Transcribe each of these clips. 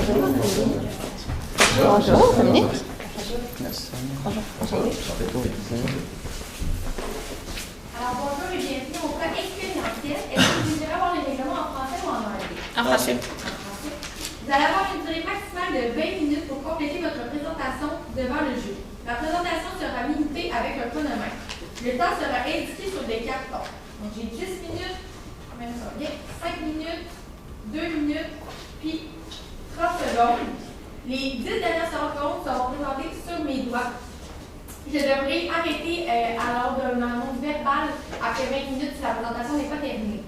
Bonjour, Dominique. Alors, bonjour et bienvenue au cas expérientiel. Est-ce que vous désirez avoir les règlements en français ou en anglais? En français. Vous allez avoir une durée maximale de 20 minutes pour compléter votre présentation devant le jury. La présentation sera limitée avec un chronomètre. Le temps sera indiqué sur des cartons. Donc, j'ai 10 minutes, même ça, bien, 5 minutes, 2 minutes, puis 30 secondes. Les 10 dernières secondes seront présentées sur mes doigts. Je devrais arrêter alors d'une annonce verbale après 20 minutes si la présentation n'est pas terminée.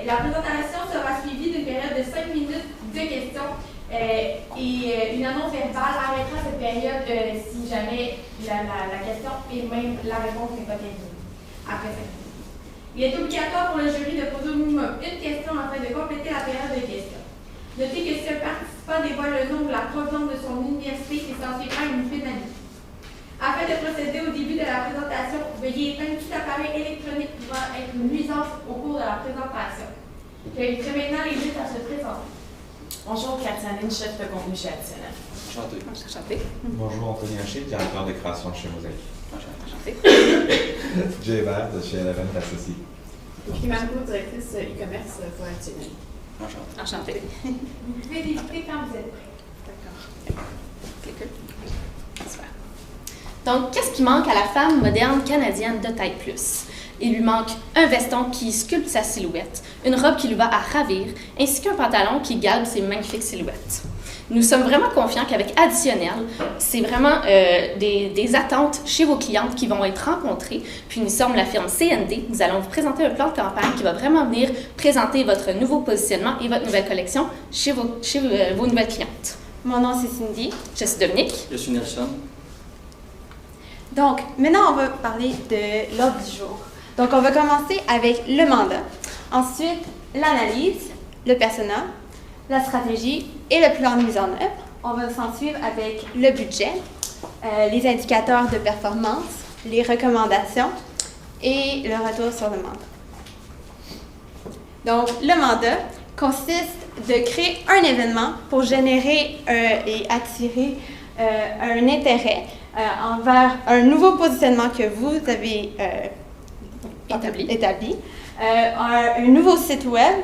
La présentation sera suivie d'une période de 5 minutes de questions et une annonce verbale arrêtera cette période si jamais la question et même la réponse n'est pas terminée après 5 minutes. Il est obligatoire pour le jury de poser au minimum une question afin de compléter la période de questions. Notez que si un participant dévoile le nom ou la provenance de son université, c'est sensiblement une pénalité. Afin de procéder au début de la présentation, veuillez éteindre tout appareil électronique pouvant être une nuisance au cours de la présentation. J'inviterai maintenant les juges à se présenter. Bonjour, Katia-Aline, chef de contenu chez Additionnel. Enchanté. Bonjour, Anthony Haché, directeur de création chez Mosaïque. Enchanté. Jay Hébert de chez Eleven Associés. Et Margot, directrice e-commerce pour Additionnel. Enchanté. Vous pouvez débuter quand vous êtes prêts. D'accord. Clicker. Super. Donc, qu'est-ce qui manque à la femme moderne canadienne de taille plus? Il lui manque un veston qui sculpte sa silhouette, une robe qui lui va à ravir, ainsi qu'un pantalon qui garde ses magnifiques silhouettes. Nous sommes vraiment confiants qu'avec Additionnel, c'est vraiment des attentes chez vos clientes qui vont être rencontrées. Puis nous sommes la firme CND. Nous allons vous présenter un plan de campagne qui va vraiment venir présenter votre nouveau positionnement et votre nouvelle collection chez vos nouvelles clientes. Mon nom, c'est Cindy. Je suis Dominique. Je suis Nelson. Donc, maintenant, on va parler de l'ordre du jour. Donc, on va commencer avec le mandat. Ensuite, l'analyse, le persona, la stratégie et le plan de mise en œuvre. On va s'en suivre avec le budget, les indicateurs de performance, les recommandations et le retour sur le mandat. Donc, le mandat consiste de créer un événement pour générer et attirer un intérêt envers un nouveau positionnement que vous avez établi, un nouveau site web,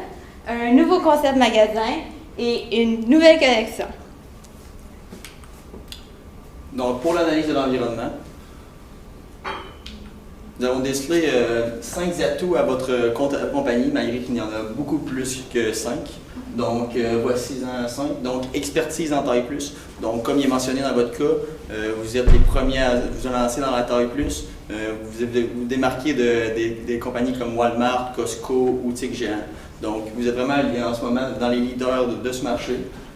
un nouveau concept magasin et une nouvelle collection. Donc, pour l'analyse de l'environnement, nous avons décelé 5 atouts à votre compagnie, malgré qu'il y en a beaucoup plus que 5. Donc, voici 5. Donc, expertise en taille plus. Donc, comme il est mentionné dans votre cas, vous êtes les premiers à vous lancer dans la taille plus. Vous démarquez des compagnies comme Walmart, Costco, Outil Géant. Donc, vous êtes vraiment en ce moment dans les leaders de ce marché.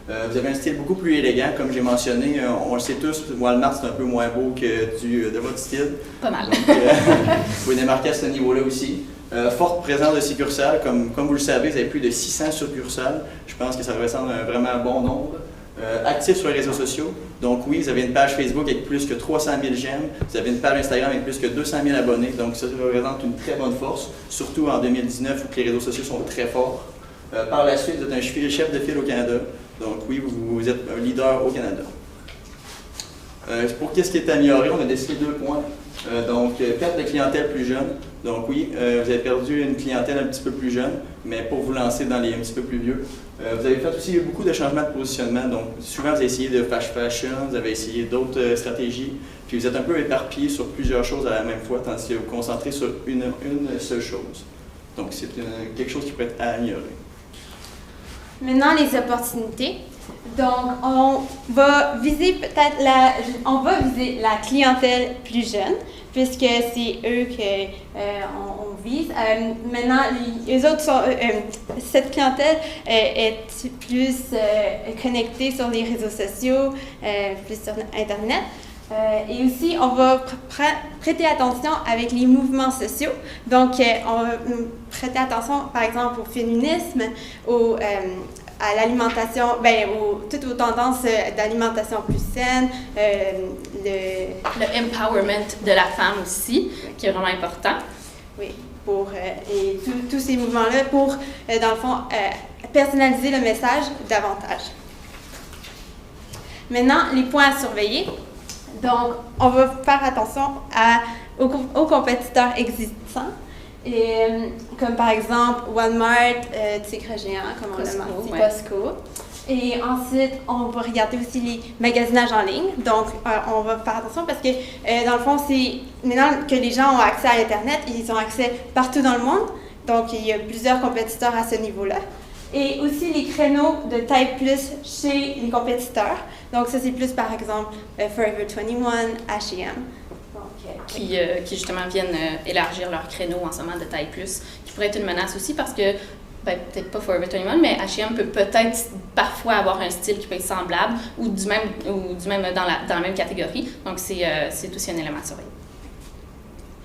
Vous avez un style beaucoup plus élégant, comme j'ai mentionné. On le sait tous, Walmart, c'est un peu moins beau que de votre style. Pas mal. Donc, vous vous démarquez à ce niveau-là aussi. Forte présence de succursales, comme vous le savez, vous avez plus de 600 succursales. Je pense que ça représente vraiment un bon nombre. Actif sur les réseaux sociaux. Donc oui, vous avez une page Facebook avec plus que 300 000 j'aime. Vous avez une page Instagram avec plus que 200 000 abonnés. Donc ça représente une très bonne force, surtout en 2019 où les réseaux sociaux sont très forts. Par la suite, vous êtes un chef de file au Canada. Donc oui, vous êtes un leader au Canada. Pour qu'est-ce qui est amélioré, on a décidé 2 points. Donc, perte de clientèle plus jeune. Donc oui, vous avez perdu une clientèle un petit peu plus jeune, mais pour vous lancer dans les un petit peu plus vieux. Vous avez fait aussi beaucoup de changements de positionnement. Donc, souvent, vous avez essayé de fast fashion, vous avez essayé d'autres stratégies, puis vous êtes un peu éparpillé sur plusieurs choses à la même fois, tandis que vous vous concentrez sur une seule chose. Donc, c'est quelque chose qui peut être amélioré. Maintenant, les opportunités. Donc, on va viser la clientèle plus jeune, puisque c'est eux qu'on vise. Maintenant, cette clientèle est plus connectée sur les réseaux sociaux, plus sur Internet. Et aussi, on va prêter attention avec les mouvements sociaux. Donc, on va prêter attention, par exemple, au féminisme, à l'alimentation, toutes aux tendances d'alimentation plus saine, Le empowerment de la femme aussi, qui est vraiment important. Oui, et tous ces mouvements-là pour, dans le fond, personnaliser le message davantage. Maintenant, les points à surveiller. Donc, on va faire attention aux compétiteurs existants, et, comme par exemple Walmart, Tigre Géant, comme on l'a mentionné, Costco. Et ensuite, on va regarder aussi les magasinages en ligne. Donc, on va faire attention parce que, dans le fond, c'est maintenant que les gens ont accès à Internet, ils ont accès partout dans le monde. Donc, il y a plusieurs compétiteurs à ce niveau-là. Et aussi les créneaux de taille plus chez les compétiteurs. Donc, ça, c'est plus, par exemple, Forever 21, H&M. Qui justement viennent élargir leur créneau en ce moment de taille plus, qui pourrait être une menace aussi parce que, peut-être pas Forever 21, mais H&M peut peut-être parfois avoir un style qui peut être semblable ou du même dans la même catégorie. Donc, c'est aussi un élément à surveiller.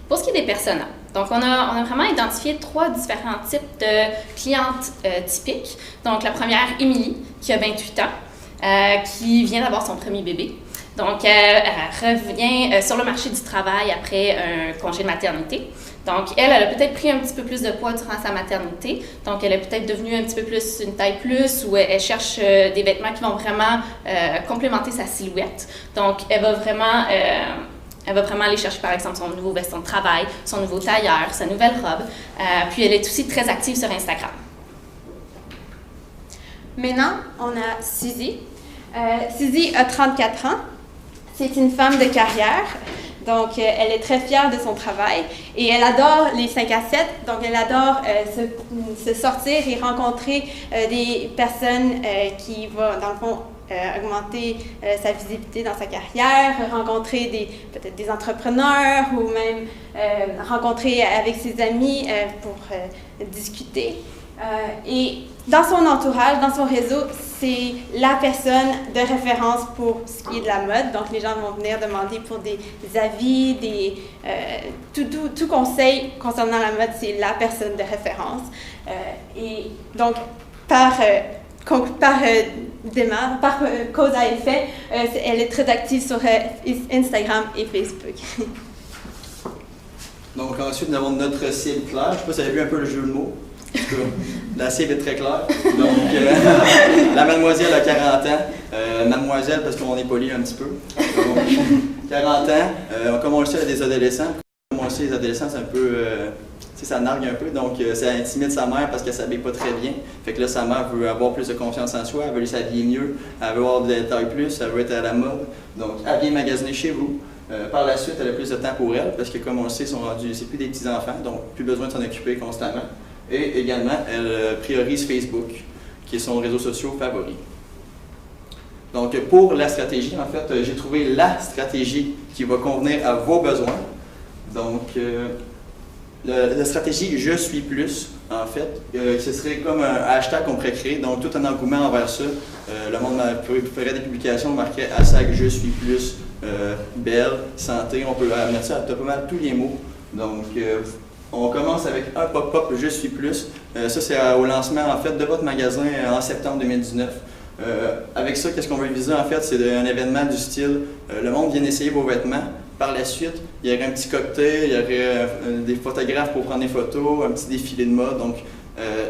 Pour ce qui est des personas, donc on a vraiment identifié 3 différents types de clientes typiques. Donc, la première, Émilie, qui a 28 ans, qui vient d'avoir son premier bébé. Donc, elle revient sur le marché du travail après un congé de maternité. Donc, elle a peut-être pris un petit peu plus de poids durant sa maternité. Donc, elle est peut-être devenue un petit peu plus une taille plus ou elle cherche des vêtements qui vont vraiment complémenter sa silhouette. Donc, elle va vraiment aller chercher, par exemple, son nouveau veston de travail, son nouveau tailleur, sa nouvelle robe. Puis, elle est aussi très active sur Instagram. Maintenant, on a Suzy. Suzy a 34 ans. C'est une femme de carrière, donc elle est très fière de son travail et elle adore les 5 à 7, donc elle adore se sortir et rencontrer des personnes qui vont, dans le fond, augmenter sa visibilité dans sa carrière, rencontrer peut-être des entrepreneurs ou même rencontrer avec ses amis pour discuter. Et dans son entourage, dans son réseau, c'est la personne de référence pour ce qui est de la mode. Donc, les gens vont venir demander pour des avis, tout conseil concernant la mode, c'est la personne de référence. Et donc, par cause à effet, elle est très active sur Instagram et Facebook. Donc, ensuite, nous avons notre cible claire. Je ne sais pas si vous avez vu un peu le jeu de mots. La cible est très claire. Donc, la mademoiselle a 40 ans. Mademoiselle, parce qu'on est poli un petit peu. Donc, 40 ans. Comme on le sait, il y a des adolescents. Comme on le sait, les adolescents, c'est un peu... ça nargue un peu. Donc, ça intimide sa mère parce qu'elle ne s'habille pas très bien. Fait que là, sa mère veut avoir plus de confiance en soi. Elle veut s'habiller mieux. Elle veut avoir des tailles plus. Elle veut être à la mode. Donc, elle vient magasiner chez vous. Par la suite, elle a plus de temps pour elle parce que, comme on le sait, c'est plus des petits-enfants. Donc, plus besoin de s'en occuper constamment. Et également, elle priorise Facebook, qui est son réseau social favori. Donc, pour la stratégie, en fait, j'ai trouvé la stratégie qui va convenir à vos besoins. Donc, la stratégie « Je suis plus », en fait, ce serait comme un hashtag qu'on pourrait créer, donc tout un engouement envers ça. Le monde ferait des publications, marquerait hashtag « Je suis plus », belle, santé, on peut mettre ça à pas mal tous les mots. Donc, on commence avec un pop-up « Je suis plus ». Ça, c'est au lancement, en fait, de votre magasin en septembre 2019. Avec ça, qu'est-ce qu'on veut viser, en fait? C'est un événement du style le monde vient essayer vos vêtements. Par la suite, il y aurait un petit cocktail, il y aurait des photographes pour prendre des photos, un petit défilé de mode. Donc,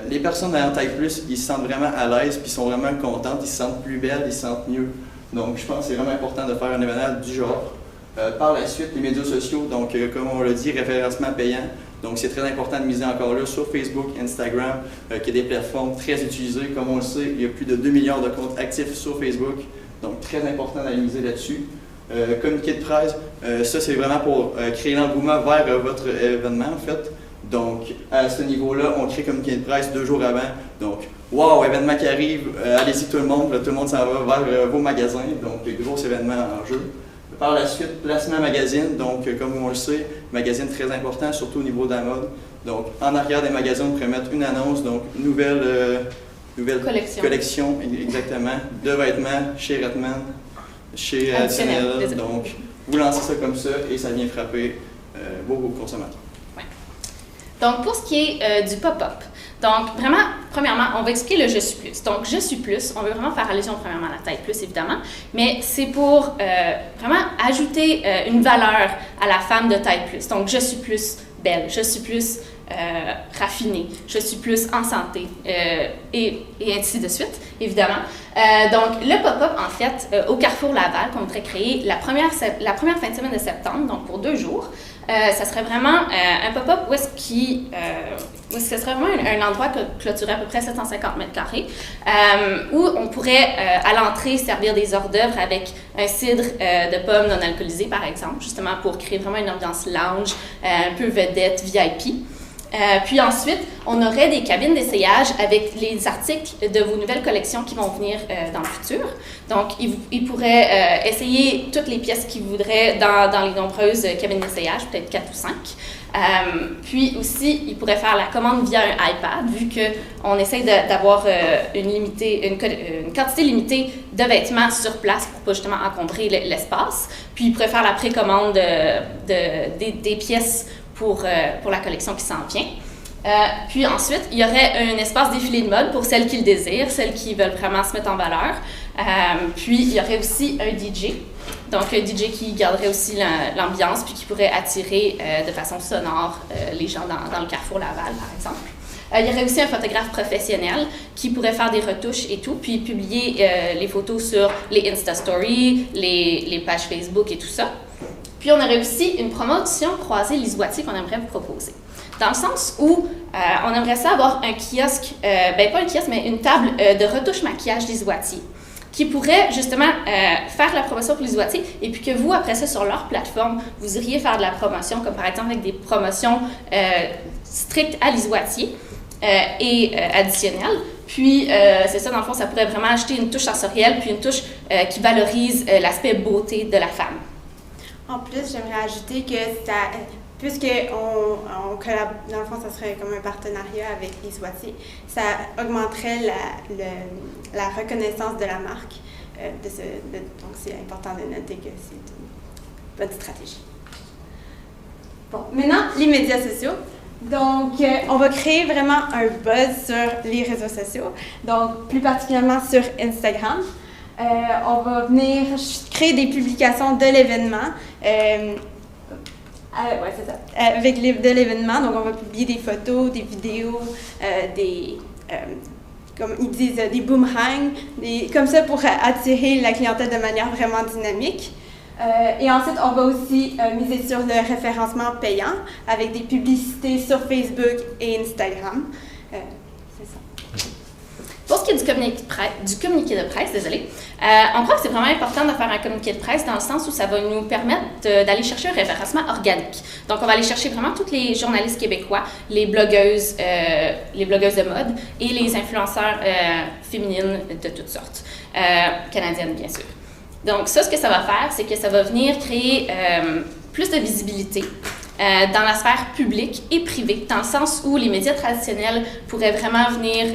les personnes en taille plus, ils se sentent vraiment à l'aise, puis ils sont vraiment contentes, ils se sentent plus belles, ils se sentent mieux. Donc, je pense que c'est vraiment important de faire un événement du genre. Par la suite, les médias sociaux, donc comme on l'a dit, référencement payant. Donc, c'est très important de miser encore là sur Facebook, Instagram, qui est des plateformes très utilisées. Comme on le sait, il y a plus de 2 milliards de comptes actifs sur Facebook. Donc, très important d'aller miser là-dessus. Communiqué de presse, ça, c'est vraiment pour créer l'engouement vers votre événement, en fait. Donc, à ce niveau-là, on crée communiqué de presse 2 jours avant. Donc, wow, événement qui arrive, allez-y tout le monde s'en va vers vos magasins. Donc, gros événement en jeu. Par la suite, placement magazine, donc comme on le sait, magazine très important, surtout au niveau de la mode. Donc, en arrière des magasins, on pourrait mettre une annonce, donc nouvelle collection, exactement, de vêtements chez Redman, chez Additionnel. Donc, vous lancez ça comme ça et ça vient frapper vos consommateurs. Ouais. Donc, pour ce qui est du pop-up, donc vraiment, premièrement, on va expliquer le « je suis plus ». Donc, « je suis plus », on veut vraiment faire allusion premièrement à la taille plus, évidemment, mais c'est pour vraiment ajouter une valeur à la femme de taille plus. Donc, « je suis plus belle »,« je suis plus raffiné, je suis plus en santé, et ainsi de suite, évidemment. Donc, le pop-up, en fait, au Carrefour Laval, qu'on voudrait créer la première fin de semaine de septembre, donc pour 2 jours, ça serait vraiment un pop-up où ce serait vraiment un endroit clôturé à peu près 750 mètres carrés, où on pourrait, à l'entrée, servir des hors d'œuvre avec un cidre de pommes non alcoolisé, par exemple, justement pour créer vraiment une ambiance lounge, un peu vedette, VIP. Puis ensuite, on aurait des cabines d'essayage avec les articles de vos nouvelles collections qui vont venir dans le futur. Donc, ils pourraient essayer toutes les pièces qu'ils voudraient dans les nombreuses cabines d'essayage, peut-être 4 ou 5. Puis aussi, ils pourraient faire la commande via un iPad, vu qu'on essaie d'avoir une quantité limitée de vêtements sur place pour pas justement encombrer l'espace. Puis ils pourraient faire la précommande des pièces pour la collection qui s'en vient. Puis ensuite, il y aurait un espace défilé de mode pour celles qui le désirent, celles qui veulent vraiment se mettre en valeur. Puis il y aurait aussi un DJ. Donc, un DJ qui garderait aussi l'ambiance puis qui pourrait attirer de façon sonore les gens dans le Carrefour Laval, par exemple. Il y aurait aussi un photographe professionnel qui pourrait faire des retouches et tout, puis publier les photos sur les Insta Stories, les pages Facebook et tout ça. Puis, on aurait aussi une promotion croisée Lisoitier qu'on aimerait vous proposer. Dans le sens où on aimerait ça avoir un kiosque, pas un kiosque, mais une table de retouche maquillage Lisoitier qui pourrait justement faire la promotion pour Lisoitier et puis que vous, après ça, sur leur plateforme, vous iriez faire de la promotion, comme par exemple avec des promotions strictes à Lisoitier et additionnelles. Puis, c'est ça, dans le fond, ça pourrait vraiment ajouter une touche sensorielle puis une touche qui valorise l'aspect beauté de la femme. En plus, j'aimerais ajouter que puisqu'on collabore, dans le fond, ça serait comme un partenariat avec Lisoitier, ça augmenterait la reconnaissance de la marque. Donc, c'est important de noter que c'est une bonne stratégie. Bon, maintenant, les médias sociaux. Donc, on va créer vraiment un buzz sur les réseaux sociaux, donc plus particulièrement sur Instagram. On va venir créer des publications de l'événement. C'est ça. De l'événement, donc on va publier des photos, des vidéos, comme ils disent, des boomerangs, comme ça pour attirer la clientèle de manière vraiment dynamique. Et ensuite, on va aussi miser sur le référencement payant avec des publicités sur Facebook et Instagram. C'est ça. Pour ce qui est du communiqué de presse, on croit que c'est vraiment important de faire un communiqué de presse dans le sens où ça va nous permettre d'aller chercher un référencement organique. Donc, on va aller chercher vraiment tous les journalistes québécois, les blogueuses de mode et les influenceurs féminines de toutes sortes, canadiennes bien sûr. Donc, ça, ce que ça va faire, c'est que ça va venir créer plus de visibilité dans la sphère publique et privée, dans le sens où les médias traditionnels pourraient vraiment venir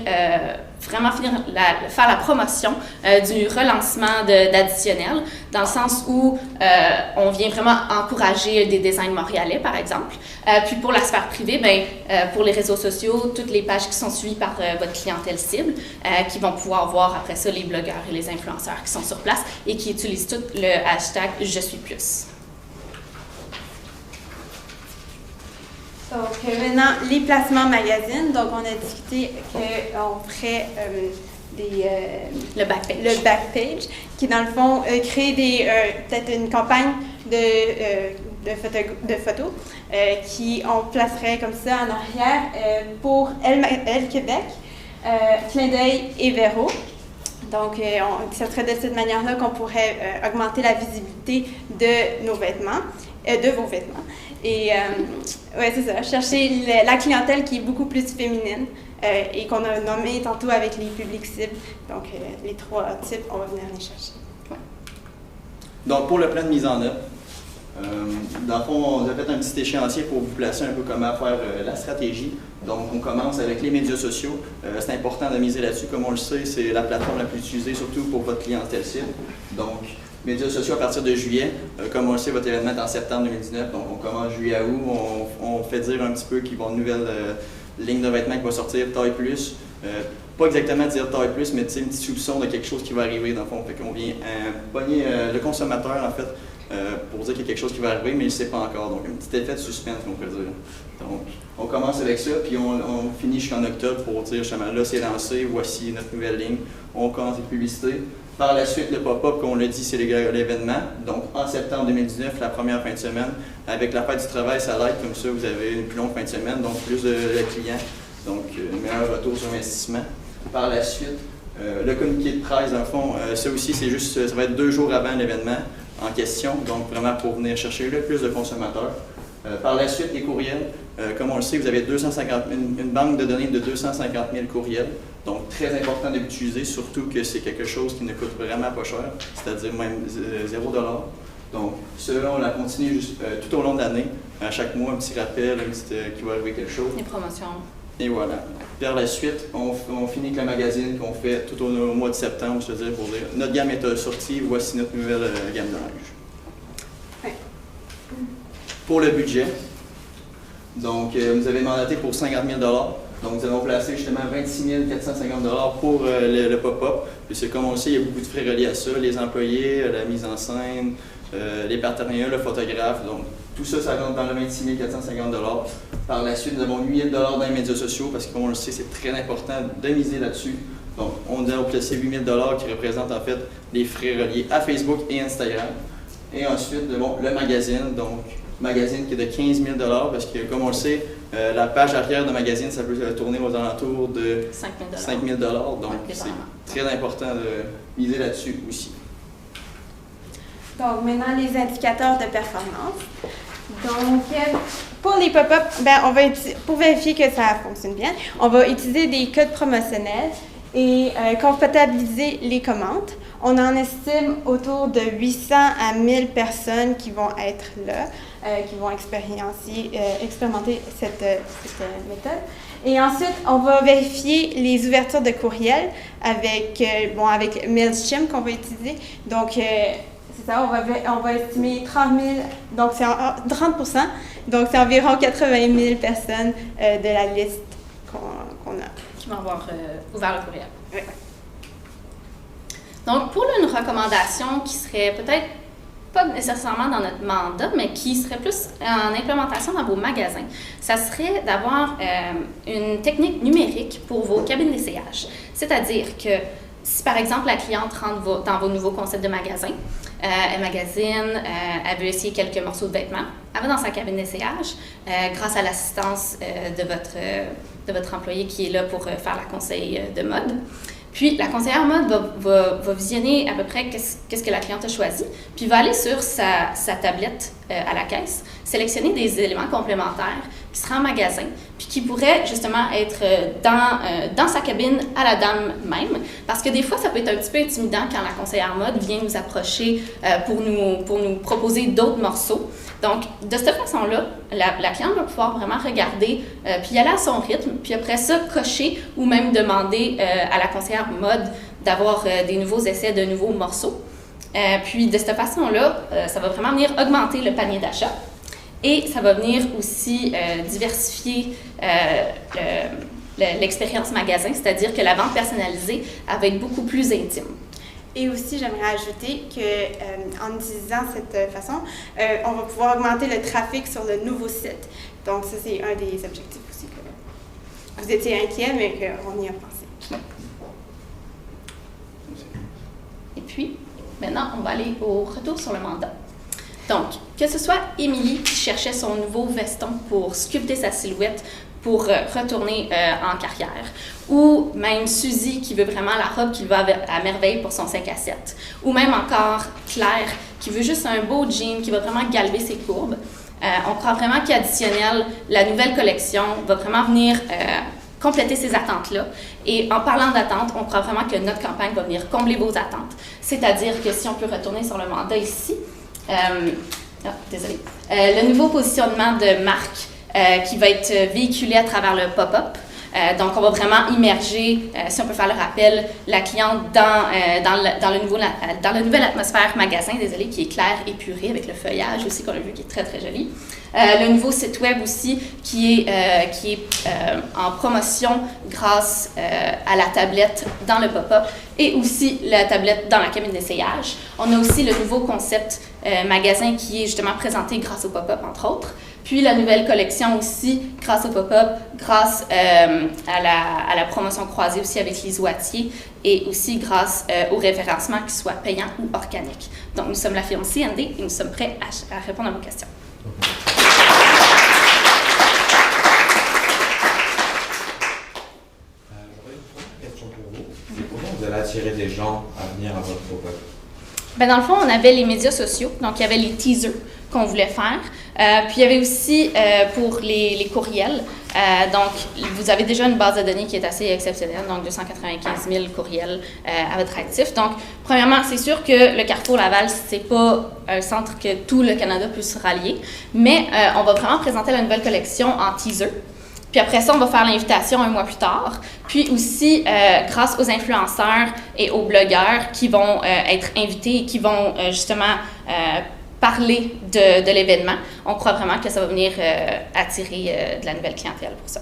faire la promotion du relancement d'Additionnel, dans le sens où on vient vraiment encourager des designs montréalais, par exemple. Puis pour la sphère privée, pour les réseaux sociaux, toutes les pages qui sont suivies par votre clientèle cible, qui vont pouvoir voir après ça les blogueurs et les influenceurs qui sont sur place et qui utilisent tout le hashtag « Je suis plus ». Donc, maintenant, les placements magazines. Donc, on a discuté qu'on ferait le backpage. Le backpage, qui, dans le fond, crée peut-être une campagne de photos qui on placerait comme ça en arrière pour Elle Québec, Clin d'œil et Véro. Donc, ça serait de cette manière-là qu'on pourrait augmenter la visibilité de nos vêtements, de vos vêtements. Et ouais, c'est ça, chercher la clientèle qui est beaucoup plus féminine et qu'on a nommé tantôt avec les publics cibles. Donc, les 3 types, on va venir les chercher. Ouais. Donc, pour le plan de mise en œuvre, dans le fond, on a fait un petit échéancier pour vous placer un peu comment faire la stratégie. Donc, on commence avec les médias sociaux. C'est important de miser là-dessus. Comme on le sait, c'est la plateforme la plus utilisée, surtout pour votre clientèle cible. Donc, médias sociaux à partir de juillet. Comme on le sait, votre événement est en septembre 2019. Donc, on commence juillet à août. On fait dire un petit peu qu'il va y avoir une nouvelle ligne de vêtements qui va sortir, taille plus. Pas exactement dire taille plus, mais une petite soupçon de quelque chose qui va arriver dans le fond. Fait qu'on vient pogner le consommateur, en fait, pour dire qu'il y a quelque chose qui va arriver, mais il ne sait pas encore. Donc, un petit effet de suspense, on peut dire. Donc, on commence avec ça, puis on finit jusqu'en octobre pour dire, justement, là, c'est lancé, voici notre nouvelle ligne. On commence les publicités. Par la suite, le pop-up, comme on l'a dit, c'est l'événement. Donc, en septembre 2019, la première fin de semaine, avec la fête du travail, ça l'aide, comme ça, vous avez une plus longue fin de semaine, donc plus de clients, donc un meilleur retour sur investissement. Par la suite, le communiqué de presse, dans le fond, ça aussi, c'est juste, ça va être 2 jours avant l'événement en question, donc vraiment pour venir chercher le plus de consommateurs. Par la suite, les courriels, comme on le sait, vous avez une banque de données de 250 000 courriels, donc très important de l'utiliser, surtout que c'est quelque chose qui ne coûte vraiment pas cher, c'est-à-dire même 0 $. Donc, cela, on la continue tout au long de l'année, à chaque mois, un petit rappel, qu'il va arriver quelque chose. Les promotions. Et voilà. Par la suite, on finit avec le magazine qu'on fait tout au mois de septembre, c'est-à-dire pour dire notre gamme est sortie, voici notre nouvelle gamme de linge. Ouais. Pour le budget, donc vous avez mandaté pour 50 000 $. Donc nous avons placé justement 26 450 $ pour le pop-up. Puis c'est comme on le sait, il y a beaucoup de frais reliés à ça, les employés, la mise en scène, les partenariats, le photographe. Donc tout ça, ça rentre dans le 26 450 $. Par la suite, nous avons 8 000 $ dans les médias sociaux parce que comme on le sait, c'est très important de miser là-dessus. Donc on a placé 8 000 $ qui représentent en fait les frais reliés à Facebook et Instagram. Et ensuite, bon, le magazine, donc magazine qui est de 15 000 $ parce que comme on le sait, la page arrière de magazine, ça peut tourner aux alentours de 5 000 $. Donc c'est très important de miser là-dessus aussi. Donc, maintenant, les indicateurs de performance. Donc, pour les pop-up, pour vérifier que ça fonctionne bien, on va utiliser des codes promotionnels et comptabiliser les commandes. On en estime autour de 800 à 1000 personnes qui vont être là, qui vont expérimenter cette méthode. Et ensuite, on va vérifier les ouvertures de courriel avec MailChimp qu'on va utiliser. Donc, c'est ça, on va estimer 30 000, donc c'est 30%, donc c'est environ 80 000 personnes de la liste qu'on a. Qui vont avoir ouvert le courriel. Oui. Donc, pour une recommandation qui serait peut-être pas nécessairement dans notre mandat, mais qui serait plus en implémentation dans vos magasins, ça serait d'avoir une technique numérique pour vos cabines d'essayage. C'est-à-dire que si, par exemple, la cliente rentre dans vos nouveaux concepts de magasin, elle magasine, elle veut essayer quelques morceaux de vêtements, elle va dans sa cabine d'essayage grâce à l'assistance de votre employé qui est là pour faire la conseil de mode. Puis, la conseillère mode va visionner à peu près qu'est-ce que la cliente a choisi, puis va aller sur sa tablette à la caisse, sélectionner des éléments complémentaires qui seraient en magasin, puis qui pourraient justement être dans sa cabine à la dame même, parce que des fois, ça peut être un petit peu intimidant quand la conseillère mode vient nous approcher pour nous proposer d'autres morceaux. Donc, de cette façon-là, la cliente va pouvoir vraiment regarder, puis aller à son rythme, puis après ça, cocher ou même demander à la conseillère mode d'avoir des nouveaux essais de nouveaux morceaux. Puis, de cette façon-là, ça va vraiment venir augmenter le panier d'achat et ça va venir aussi diversifier l'expérience magasin, c'est-à-dire que la vente personnalisée, elle va être beaucoup plus intime. Et aussi, j'aimerais ajouter qu'en utilisant cette façon, on va pouvoir augmenter le trafic sur le nouveau site. Donc, ça, c'est un des objectifs aussi que vous étiez inquiet, mais qu'on y a pensé. Et puis, maintenant, on va aller au retour sur le mandat. Donc, que ce soit Émilie qui cherchait son nouveau veston pour sculpter sa silhouette pour retourner en carrière, ou même Suzy qui veut vraiment la robe qui lui va à merveille pour son 5 à 7, ou même encore Claire qui veut juste un beau jean qui va vraiment galber ses courbes. On croit vraiment qu'Additionnel, la nouvelle collection, va vraiment venir compléter ces attentes-là. Et en parlant d'attentes, on croit vraiment que notre campagne va venir combler vos attentes. C'est-à-dire que si on peut retourner sur le mandat ici, le nouveau positionnement de marque qui va être véhiculé à travers le pop-up Donc, on va vraiment immerger, si on peut faire le rappel, la cliente dans le nouvelle atmosphère magasin, désolé, qui est claire, épurée, avec le feuillage aussi qu'on a vu, qui est très, très joli. Le nouveau site web aussi qui est en promotion grâce à la tablette dans le pop-up et aussi la tablette dans la cabine d'essayage. On a aussi le nouveau concept magasin qui est justement présenté grâce au pop-up, entre autres. Puis la nouvelle collection aussi, grâce au pop-up, grâce à la promotion croisée aussi avec les Wattier et aussi grâce au référencement, qu'il soit payant ou organique. Donc, nous sommes la firme C&D et nous sommes prêts à répondre à vos questions. J'aurais une première question pour vous. C'est comment vous allez attirer des gens à venir à votre pop-up? Ben dans le fond, on avait les médias sociaux, donc il y avait les teasers qu'on voulait faire. Puis il y avait aussi pour les courriels. Donc, vous avez déjà une base de données qui est assez exceptionnelle, donc 295 000 courriels à votre actif. Donc, premièrement, c'est sûr que le Carrefour Laval, c'est pas un centre que tout le Canada peut se rallier, mais on va vraiment présenter la nouvelle collection en teaser. Puis après ça, on va faire l'invitation un mois plus tard. Puis aussi, grâce aux influenceurs et aux blogueurs qui vont être invités et qui vont justement parler de l'événement, on croit vraiment que ça va venir attirer de la nouvelle clientèle pour ça.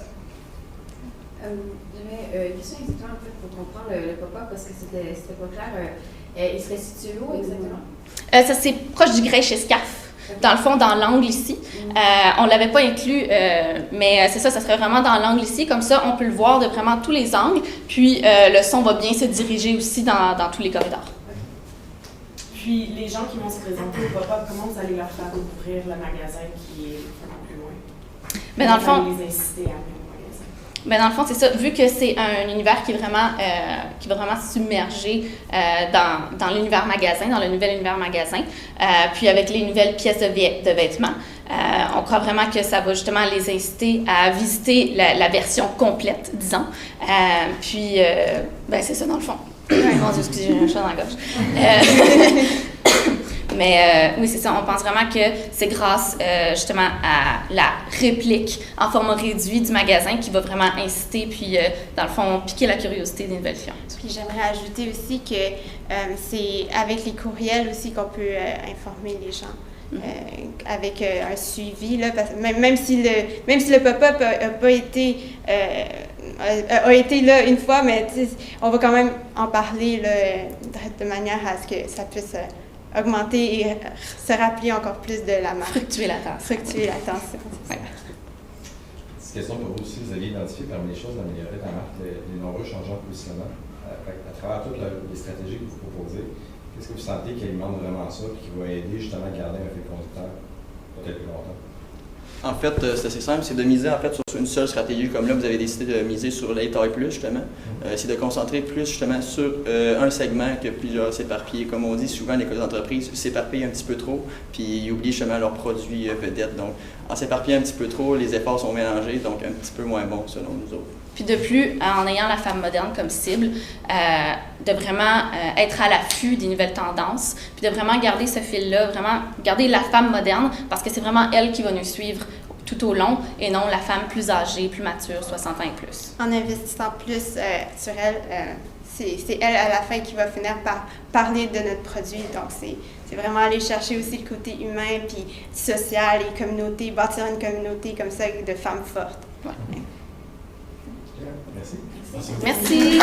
J'avais une question exactement en fait, pour comprendre le pop-up parce que c'était pas clair. Il serait situé où exactement? Ça, c'est proche du Grey chez Scaf. Dans le fond, dans l'angle ici. On ne l'avait pas inclus, mais c'est ça, ça serait vraiment dans l'angle ici. Comme ça, on peut le voir de vraiment tous les angles. Puis, le son va bien se diriger aussi dans tous les corridors. Puis, les gens qui vont se présenter au pop-up, comment vous allez leur faire découvrir le magasin qui est vraiment plus loin? Mais dans le fond, les inciter à venir au magasin? Ben dans le fond, c'est ça. Vu que c'est un univers qui est vraiment submergé dans l'univers magasin, dans le nouvel univers magasin, puis avec les nouvelles pièces de vêtements, on croit vraiment que ça va justement les inciter à visiter la version complète, disons. Puis, ben c'est ça dans le fond. Mon Dieu, excusez, j'ai un chat dans la gorge. Mais oui, c'est ça. On pense vraiment que c'est grâce justement à la réplique en format réduit du magasin qui va vraiment inciter, puis dans le fond, piquer la curiosité des nouvelles clientes. Puis j'aimerais ajouter aussi que c'est avec les courriels aussi qu'on peut informer les gens. Avec un suivi, là, parce que même si le pop-up n'a pas été a été là une fois, mais on va quand même en parler là, de manière à ce que ça puisse augmenter et se rappeler encore plus de la marque. Fructuer l'attention. Fructuer l'attention, c'est ça. Cette question pour vous aussi, vous avez identifié parmi les choses d'améliorer la marque les nombreux changements de positionnement. À travers toutes les stratégies que vous proposez, qu'est-ce que vous sentez qui alimente vraiment ça et qui va aider justement à garder un fil conducteur peut-être plus longtemps? En fait, c'est assez simple, c'est de miser en fait sur une seule stratégie. Comme là, vous avez décidé de miser sur les tailles plus, justement. C'est de concentrer plus justement sur un segment que plusieurs s'éparpillent. Comme on dit souvent, les entreprises s'éparpillent un petit peu trop, puis ils oublient justement leurs produits vedettes. Donc, en s'éparpillant un petit peu trop, les efforts sont mélangés, donc un petit peu moins bons selon nous autres. Puis de plus, en ayant la femme moderne comme cible, de vraiment être à l'affût des nouvelles tendances, puis de vraiment garder ce fil-là, vraiment garder la femme moderne, parce que c'est vraiment elle qui va nous suivre tout au long, et non la femme plus âgée, plus mature, 60 ans et plus. En investissant plus sur elle, c'est elle à la fin qui va finir par parler de notre produit. Donc c'est vraiment aller chercher aussi le côté humain, puis social et communauté, bâtir une communauté comme ça de femmes fortes. Ouais. Merci. Merci.